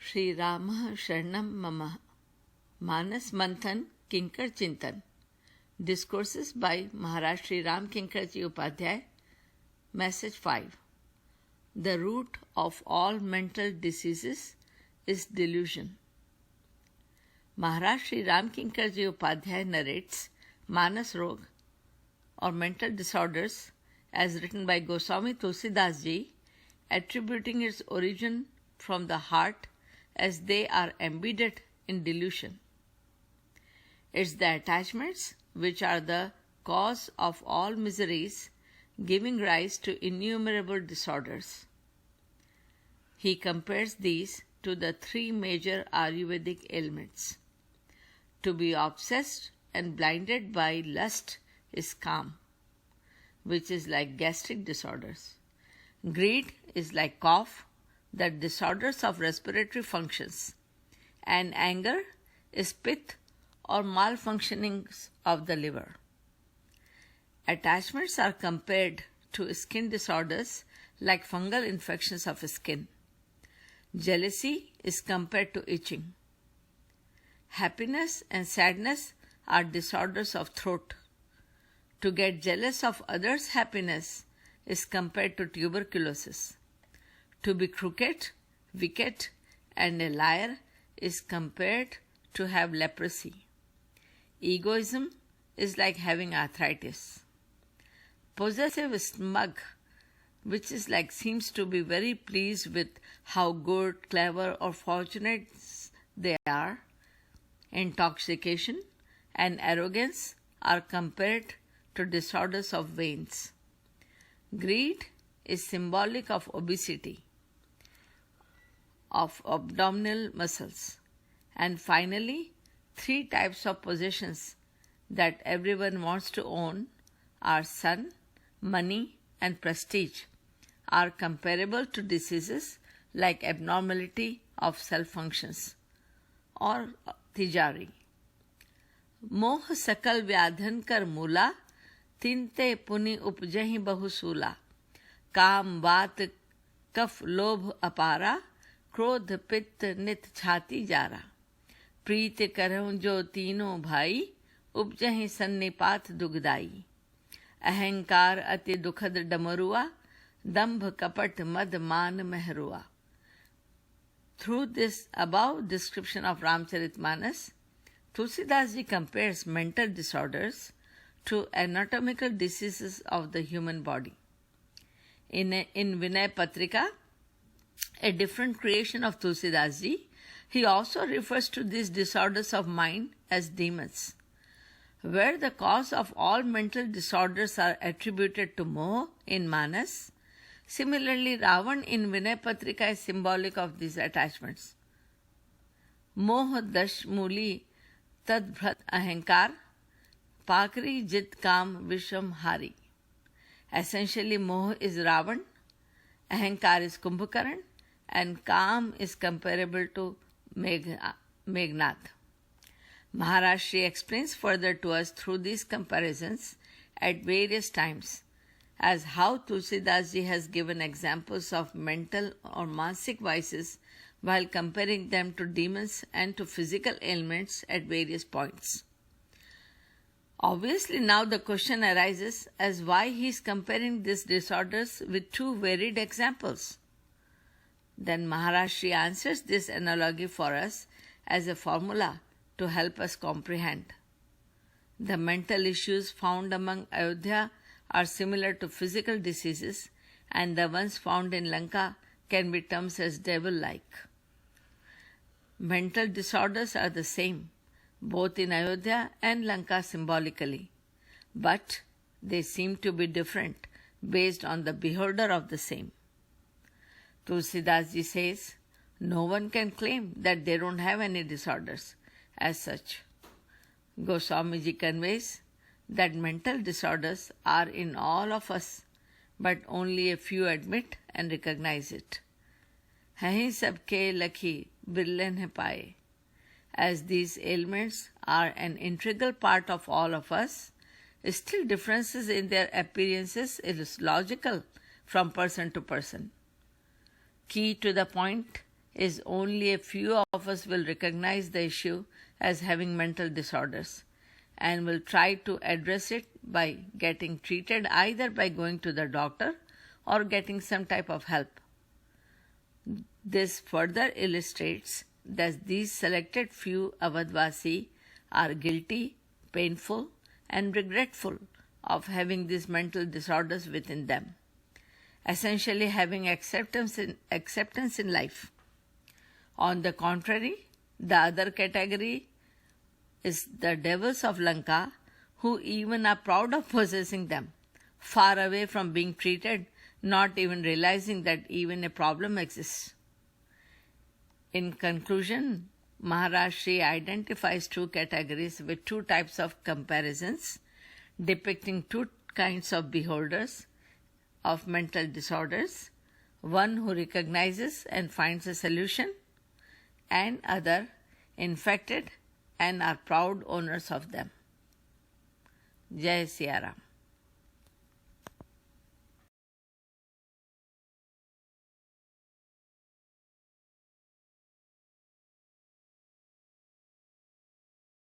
श्री रामः शरणं मम. Manas Manthan Kinkar Chintan. Discourses by Maharaj Sri Ram Kinkarji Upadhyay. Message 5. The root of all mental diseases is delusion. Maharaj Sri Ram Kinkarji Upadhyay narrates Manas Rog or mental disorders as written by Goswami Tulsidas Ji, attributing its origin from the heart as they are embedded in delusion. It's the attachments which are the cause of all miseries, giving rise to innumerable disorders. He compares these to the three major Ayurvedic ailments. To be obsessed and blinded by lust is calm, which is like gastric disorders. Greed is like cough, the disorders of respiratory functions, and anger is pith or malfunctionings of the liver. Attachments are compared to skin disorders like fungal infections of skin. Jealousy is compared to itching. Happiness and sadness are disorders of throat. To get jealous of others' happiness is compared to tuberculosis. To be crooked, wicked, and a liar is compared to have leprosy. Egoism is like having arthritis. Possessive smug, which is like seems to be very pleased with how good, clever, or fortunate they are. Intoxication and arrogance are compared to disorders of veins. Greed is symbolic of obesity, of abdominal muscles. And finally, three types of possessions that everyone wants to own are son, money, and prestige are comparable to diseases like abnormality of cell functions or tijari. मोह सकल व्याधन कर मूला, तिनते पुनि उपजहि बहुसूला. काम वात कफ लोभ अपारा, क्रोध पित्त नित छाती जारा. प्रीत करहु जो तीनों भाई, उपजहि सन्निपात दुगदाई. अहंकार अति दुखद डमरुआ, दंभ कपट मद मान Mahrua. Through this above description of Ramcharitmanas, Tulsidas Ji compares mental disorders to anatomical diseases of the human body. In Vinay Patrika, a different creation of Tulsidas Ji, he also refers to these disorders of mind as demons. Where the cause of all mental disorders are attributed to Moh in Manas, similarly Ravan in Vinay Patrika is symbolic of these attachments. Moh dash muli tad bhrat ahankar, pakri jit kam visham hari. Essentially, Moh is Ravan, ahankar is Kumbhakaran, and Kam is comparable to Meghnad. Maharaj Shri explains further to us through these comparisons at various times as how Tulsidas Ji has given examples of mental or manasic vices while comparing them to demons and to physical ailments at various points. Obviously, now the question arises as why he is comparing these disorders with two varied examples. Then Maharaj Shri answers this analogy for us as a formula to help us comprehend. The mental issues found among Ayodhya are similar to physical diseases, and the ones found in Lanka can be termed as devil-like. Mental disorders are the same, both in Ayodhya and Lanka symbolically, but they seem to be different based on the beholder of the same. Tulsidas Ji says, no one can claim that they don't have any disorders as such. Goswami Ji conveys that mental disorders are in all of us, but only a few admit and recognize it. Hahi sabke lakhi birlen hai paaye. As these ailments are an integral part of all of us, still differences in their appearances is logical from person to person. Key to the point is only a few of us will recognize the issue as having mental disorders and will try to address it by getting treated either by going to the doctor or getting some type of help. This further illustrates that these selected few Awadhvasi are guilty, painful, and regretful of having these mental disorders within them, essentially having acceptance in life. On the contrary, the other category is the devils of Lanka, who even are proud of possessing them, far away from being treated, not even realizing that even a problem exists. In conclusion, Maharaj Shri identifies two categories with two types of comparisons, depicting two kinds of beholders of mental disorders, one who recognizes and finds a solution, and other infected and are proud owners of them. Jai Siya Ram.